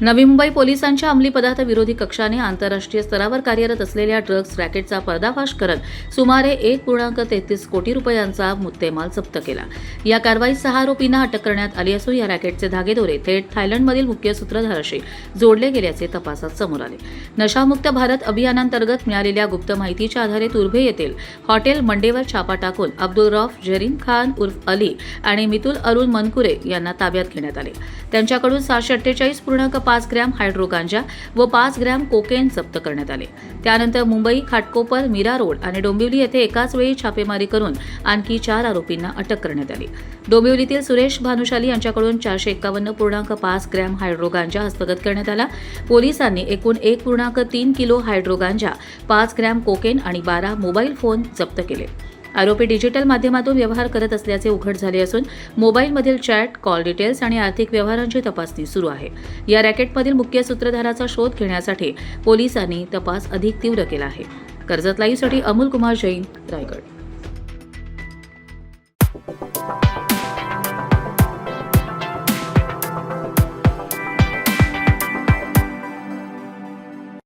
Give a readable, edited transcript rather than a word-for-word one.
नवी मुंबई पोलिसांच्या अंमली पदार्थ विरोधी कक्षाने आंतरराष्ट्रीय स्तरावर कार्यरत असलेल्या ड्रग्ज रॅकेटचा पर्दाफाश करत सुमारे 1.33 कोटी रुपयांचा मुद्देमाल जप्त केला। या कारवाईत 6 आरोपींना अटक करण्यात आली असून या रॅकेटचे धागेदोरे थेट थायलंडमधील मुख्य सूत्रधाराशी जोडले गेल्याचे तपासात समोर आले। नशामुक्त भारत अभियानांतर्गत मिळालेल्या गुप्त माहितीच्या आधारे तुर्भे येथील हॉटेल मंडेवर छापा टाकून अब्दुल रौफ जरीन खान उर्फ अली आणि मितुल अरुण मनकुरे यांना ताब्यात घेण्यात आले। त्यांच्याकडून 748.5 ग्रॅम हायड्रो गांजा व 5 ग्रॅम कोकेन जप्त करण्यात आले। त्यानंतर मुंबई, खाटकोपर, मीरा रोड आणि डोंबिवली येथे एकाच वेळी छापेमारी करून आणखी 4 आरोपींना अटक करण्यात आली। डोंबिवलीतील सुरेश भानुशाली यांच्याकडून 451.5 ग्रॅम हायड्रो गांजा हस्तगत करण्यात आला। पोलिसांनी एकूण 1.3 किलो हायड्रो गांजा, 5 ग्रॅम कोकेन आणि 12 मोबाईल फोन जप्त केले। आरोपी डिजिटल माध्यमातून व्यवहार करत असल्याचे उघड झाले असून मोबाईलमधील चॅट, कॉल डिटेल्स आणि आर्थिक व्यवहारांची तपासणी सुरू आहे। या रॅकेटमधील मुख्य सूत्रधाराचा शोध घेण्यासाठी पोलिसांनी तपास अधिक तीव्र केला आहे। कर्जत लाईव्हसाठी अमोल कुमार जैन, रायगड।